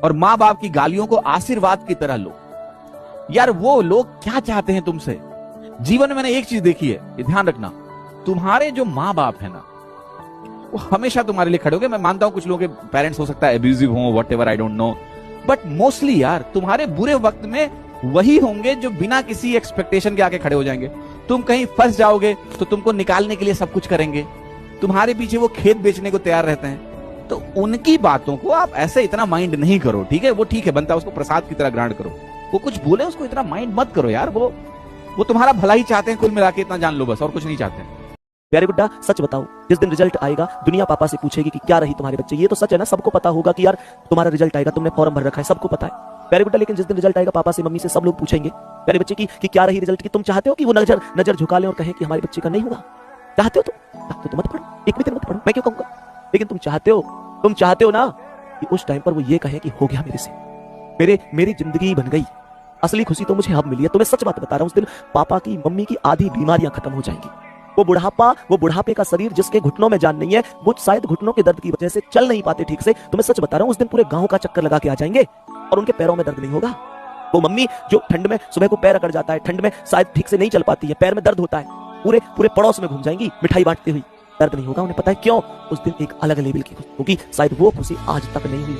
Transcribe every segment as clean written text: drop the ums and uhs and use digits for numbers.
और माँ बाप की गालियों को आशीर्वाद की तरह लो। यार वो लोग क्या चाहते हैं तुमसे? जीवन में मैंने एक चीज देखी है, ये ध्यान रखना, तुम्हारे जो माँ बाप है ना, वो हमेशा तुम्हारे लिए खड़े होंगे। मैं मानता हूं कुछ लोगों के पेरेंट्स हो सकता है एब्यूजिव हो, whatever, I don't know, but mostly यार तुम्हारे बुरे वक्त में वही होंगे जो बिना किसी एक्सपेक्टेशन के आके खड़े हो जाएंगे। तुम कहीं फंस जाओगे तो तुमको निकालने के लिए सब कुछ करेंगे, तुम्हारे पीछे वो खेत बेचने को तैयार रहते हैं। तो उनकी बातों को आप ऐसे इतना माइंड नहीं करो, ठीक है? वो ठीक है, बनता है, उसको प्रसाद की तरह ग्रहण करो। वो कुछ बोले उसको इतना माइंड मत करो यार, वो तुम्हारा भला ही चाहते हैं, कुल मिला के इतना जान लो बस, और कुछ नहीं चाहते हैं। प्यारे गुड्डा, सच बताओ, जिस दिन रिजल्ट आएगा दुनिया पापा से पूछेगी कि क्या रही तुम्हारे बच्चे। ये तो सच है ना, सबको पता होगा कि यार तुम्हारा रिजल्ट आएगा, तुमने फॉर्म भर रखा है, सबको पता है प्यारे गुड्डा। लेकिन जिस दिन रिजल्ट आएगा पापा से, मम्मी से, सब लोग पूछेंगे प्यारे बच्चे की क्या रही रिजल्ट की। तुम चाहते हो कि वो नजर झुका ले और कहे कि हमारे बच्चे का नहीं हुआ? चाहते हो तो मत पढ़ो, एक भी दिन मत पढ़ो, मैं क्यों कहूंगा। लेकिन तुम चाहते हो ना कि उस टाइम पर वो ये कहे कि हो गया मेरे से, मेरी जिंदगी बन गई। असली खुशी तो मुझे अब मिली है। तुम्हें सच बात बता रहा हूं, उस दिन पापा की, मम्मी की आधी बीमारियां खत्म हो जाएंगी। वो बुढ़ापे का शरीर जिसके घुटनों में जान नहीं है, वो शायद घुटनों के दर्द की वजह से चल नहीं पाते ठीक से। तुम्हें सच बता रहा हूं, उस दिन पूरे गांव का चक्कर लगा के आ जाएंगे और उनके पैरों में दर्द नहीं होगा। वो मम्मी जो ठंड में सुबह को पैर अकड़ जाता है, ठंड में शायद ठीक से नहीं चल पाती है, पैर में दर्द होता है, पूरे पड़ोस में घूम जाएंगी मिठाई बांटते हुई, दर्द नहीं होगा। उन्हें पता है क्यों? उस दिन एक अलग लेवल की खुशी होगी, शायद वो खुशी आज तक नहीं हुई।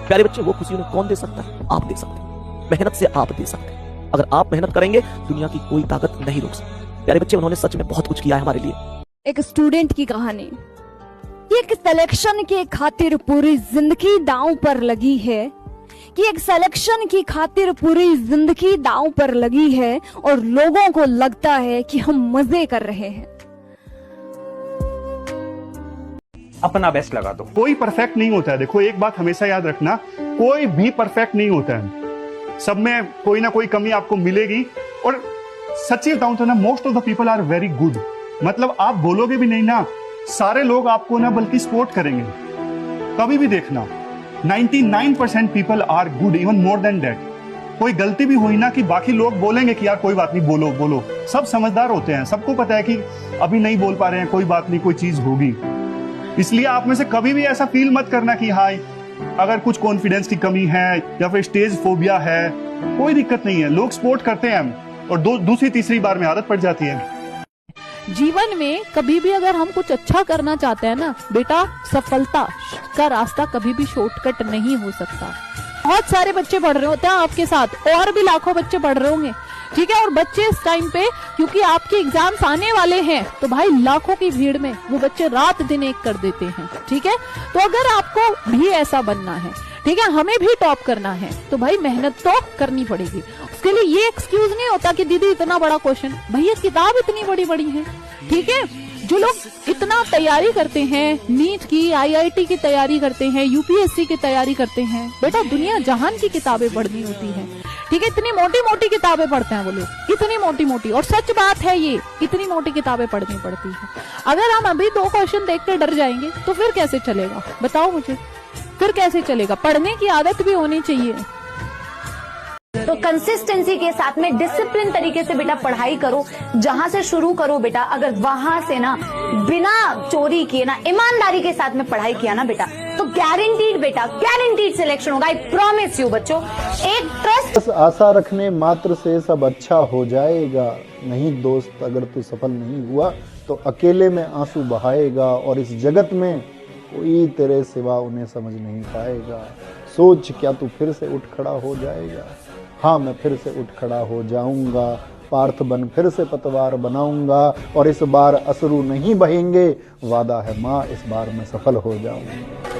प्यारे बच्चे, वो खुशी उन्हें कौन दे सकता है? आप दे सकते हैं, मेहनत से आप दे सकते हैं। अगर आप मेहनत करेंगे, दुनिया की कोई ताकत नहीं रोक सकती। प्यारे बच्चे, उन्होंने सच में बहुत कुछ किया है हमारे लिए। एक स्टूडेंट की कहानी, एक सिलेक्शन के खातिर पूरी जिंदगी दांव पर लगी है, कि एक सिलेक्शन की खातिर पूरी जिंदगी दांव पर लगी है और लोगों को लगता है कि हम मजे कर रहे हैं। अपना बेस्ट लगा दो। कोई परफेक्ट नहीं होता है। देखो एक बात हमेशा याद रखना, कोई भी परफेक्ट नहीं होता है, सब में कोई ना कोई कमी आपको मिलेगी। और सच्ची बताऊं तो ना, most of the people are very good. मतलब आप बोलोगे भी नहीं ना, सारे लोग आपको ना बल्कि सपोर्ट करेंगे। कभी भी देखना 99% people are good, even more than that. कोई गलती भी हुई ना कि बाकी लोग बोलेंगे कि यार कोई बात नहीं, बोलो। सब समझदार होते हैं, सबको पता है कि अभी नहीं बोल पा रहे हैं, कोई बात नहीं, कोई चीज होगी। इसलिए आप में से कभी भी ऐसा फील मत करना कि हाँ अगर कुछ कॉन्फिडेंस की कमी है या फिर स्टेज फोबिया है, कोई दिक्कत नहीं है। लोग सपोर्ट करते हैं और दूसरी तीसरी बार में आदत पड़ जाती है। जीवन में कभी भी अगर हम कुछ अच्छा करना चाहते हैं ना बेटा, सफलता का रास्ता कभी भी शॉर्टकट नहीं हो सकता। बहुत सारे बच्चे पढ़ रहे होते हैं आपके साथ, और भी लाखों बच्चे पढ़ रहे होंगे, ठीक है? और बच्चे इस टाइम पे, क्योंकि आपके एग्जाम्स आने वाले हैं, तो भाई लाखों की भीड़ में वो बच्चे रात दिन एक कर देते हैं, ठीक है? तो अगर आपको भी ऐसा बनना है, ठीक है, हमें भी टॉप करना है, तो भाई मेहनत तो करनी पड़ेगी। उसके लिए ये एक्सक्यूज नहीं होता कि दीदी इतना बड़ा क्वेश्चन, भैया किताब इतनी बड़ी बड़ी है, ठीक है? जो लोग इतना तैयारी करते हैं, नीट की, आईआईटी की तैयारी करते हैं, यूपीएससी की तैयारी करते हैं, बेटा दुनिया जहान की किताबें पढ़नी होती हैं, ठीक है? इतनी मोटी मोटी किताबें पढ़ते हैं वो लोग, इतनी मोटी मोटी, और सच बात है ये, इतनी मोटी किताबें पढ़नी पड़ती है। अगर हम अभी 2 क्वेश्चन देख कर डर जाएंगे तो फिर कैसे चलेगा? बताओ मुझे, फिर कैसे चलेगा? पढ़ने की आदत भी होनी चाहिए। तो कंसिस्टेंसी के साथ में डिसिप्लिन तरीके से बेटा पढ़ाई करो, जहां से शुरू करो बेटा, अगर वहां से ना बिना चोरी किए ना ईमानदारी के साथ में पढ़ाई किया ना बेटा, तो गारंटीड बेटा, गारंटीड सिलेक्शन होगा। आई प्रॉमिस यू बच्चों, एक ट्रस्ट। बस आशा रखने मात्र से सब अच्छा हो जाएगा। नहीं दोस्त, अगर तू सफल नहीं हुआ तो अकेले में आंसू बहाएगा, और इस जगत में कोई तेरे सिवा उन्हें समझ नहीं पाएगा। सोच, क्या तू फिर से उठ खड़ा हो जाएगा? हाँ, मैं फिर से उठ खड़ा हो जाऊंगा, पार्थ बन फिर से पतवार बनाऊंगा, और इस बार अश्रु नहीं बहेंगे। वादा है माँ, इस बार मैं सफल हो जाऊंगा।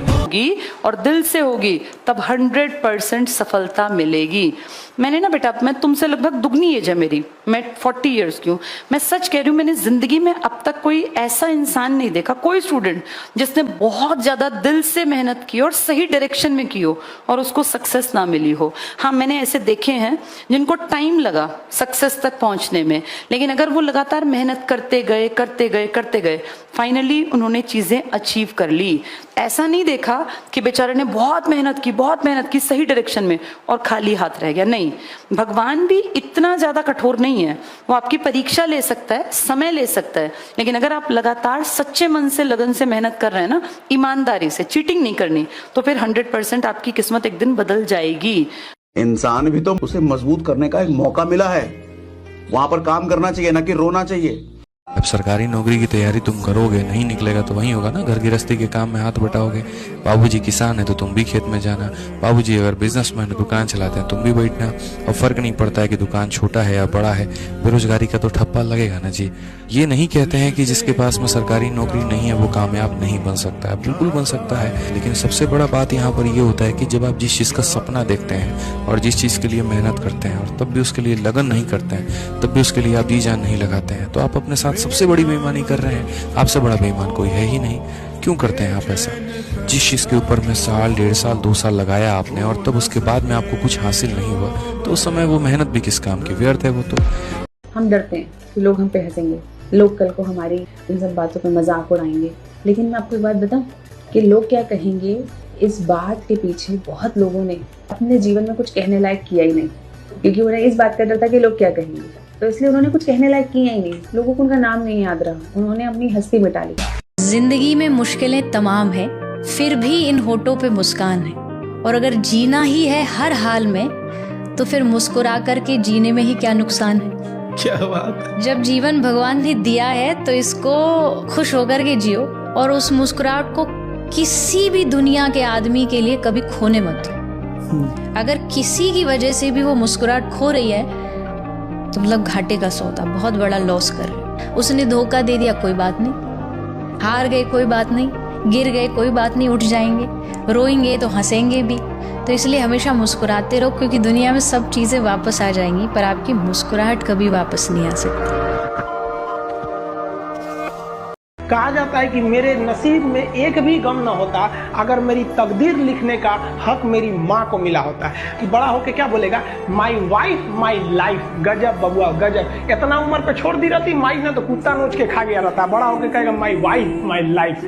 होगी और दिल से होगी, तब 100% सफलता मिलेगी। मैंने ना बेटा, मैं तुमसे लगभग दुगनी एज है मेरी, मैं 40 इयर्स की हूँ। मैं सच कह रही हूँ, मैंने जिंदगी में अब तक कोई ऐसा इंसान नहीं देखा, कोई स्टूडेंट जिसने बहुत ज्यादा दिल से मेहनत की और सही डायरेक्शन में की हो और उसको सक्सेस ना मिली हो। हाँ, मैंने ऐसे देखे हैं जिनको टाइम लगा सक्सेस तक पहुंचने में, लेकिन अगर वो लगातार मेहनत करते गए फाइनली उन्होंने चीजें अचीव कर ली। ऐसा नहीं देखा था कि बेचारे ने बहुत मेहनत की सही डायरेक्शन में और खाली हाथ रह गया। नहीं, भगवान भी इतना ज्यादा कठोर नहीं है। वो आपकी परीक्षा ले सकता है, समय ले सकता है, लेकिन अगर आप लगातार सच्चे मन से, लगन से मेहनत कर रहे हैं ना, ईमानदारी से, चीटिंग नहीं करनी, तो फिर 100% आपकी किस्मत एक दिन बदल जाएगी। इंसान भी तो उसे मजबूत करने का एक मौका मिला है, वहां पर काम करना चाहिए, ना कि रोना चाहिए। अब सरकारी नौकरी की तैयारी तुम करोगे, नहीं निकलेगा तो वही होगा ना, घर गृहस्थी के काम में हाथ बटाओगे। बाबूजी किसान है तो तुम भी खेत में जाना, बाबूजी अगर बिजनेसमैन है, दुकान चलाते हैं, तुम भी बैठना। और फर्क नहीं पड़ता है कि दुकान छोटा है या बड़ा है, बेरोजगारी का तो ठप्पा लगेगा ना जी। ये नहीं कहते हैं कि जिसके पास में सरकारी नौकरी नहीं है वो कामयाब नहीं बन सकता है, बिल्कुल बन सकता है। लेकिन सबसे बड़ा बात यहाँ पर ये होता है कि जब आप जिस चीज़ का सपना देखते हैं और जिस चीज़ के लिए मेहनत करते हैं और तब भी उसके लिए लगन नहीं करते हैं, तब भी उसके लिए आप जी जान नहीं लगाते हैं, तो आप अपने साथ सबसे बड़ी बेईमानी कर रहे हैं। आपसे बड़ा बेईमान कोई है ही नहीं। क्यों करते हैं आप ऐसा? जिस चीज़ के ऊपर में साल, 1.5 साल, 2 साल लगाया आपने और तब उसके बाद में आपको कुछ हासिल नहीं हुआ, तो उस समय वो मेहनत भी किस काम की, व्यर्थ है वो तो। हम डरते हैं कि लोग हम पे हंसेंगे, लोग कल को हमारी इन सब बातों पे मजाक उड़ाएंगे। लेकिन मैं आपको एक बात बताऊं कि लोग क्या कहेंगे, इस बात के पीछे बहुत लोगों ने अपने जीवन में कुछ कहने लायक किया ही नहीं, क्योंकि उन्हें इस बात का डर था कि लोग क्या कहेंगे, तो इसलिए उन्होंने कुछ कहने लायक किया ही नहीं। लोगों को उनका नाम नहीं याद रहा, उन्होंने अपनी हस्ती मिटा ली। जिंदगी में मुश्किलें तमाम है, फिर भी इन होठों पे मुस्कान है। और अगर जीना ही है हर हाल में, तो फिर मुस्कुरा करके जीने में ही क्या नुकसान है। क्या बात है। जब जीवन भगवान ने दिया है तो इसको खुश होकर के जियो, और उस मुस्कुराहट को किसी भी दुनिया के आदमी के लिए कभी खोने मत। अगर किसी की वजह से भी वो मुस्कुराहट खो रही है तो मतलब घाटे का सौदा, बहुत बड़ा लॉस कर रहे। उसने धोखा दे दिया, कोई बात नहीं, हार गए कोई बात नहीं, गिर गए कोई बात नहीं, उठ जाएंगे, रोएंगे तो हंसेंगे भी। तो इसलिए हमेशा मुस्कुराते रहो, क्योंकि दुनिया में सब चीजें वापस आ जाएंगी, पर आपकी मुस्कुराहट कभी वापस नहीं आ सकती। कहा जाता है कि मेरे नसीब में एक भी गम न होता अगर मेरी तकदीर लिखने का हक मेरी माँ को मिला होता। कि बड़ा होके क्या बोलेगा, माई वाइफ माई लाइफ। गजब बबुआ गजब, इतना उम्र पे छोड़ दी रहती माई ने तो कुत्ता नोच के खा गया रहता, बड़ा होके कहेगा माई वाइफ माई लाइफ।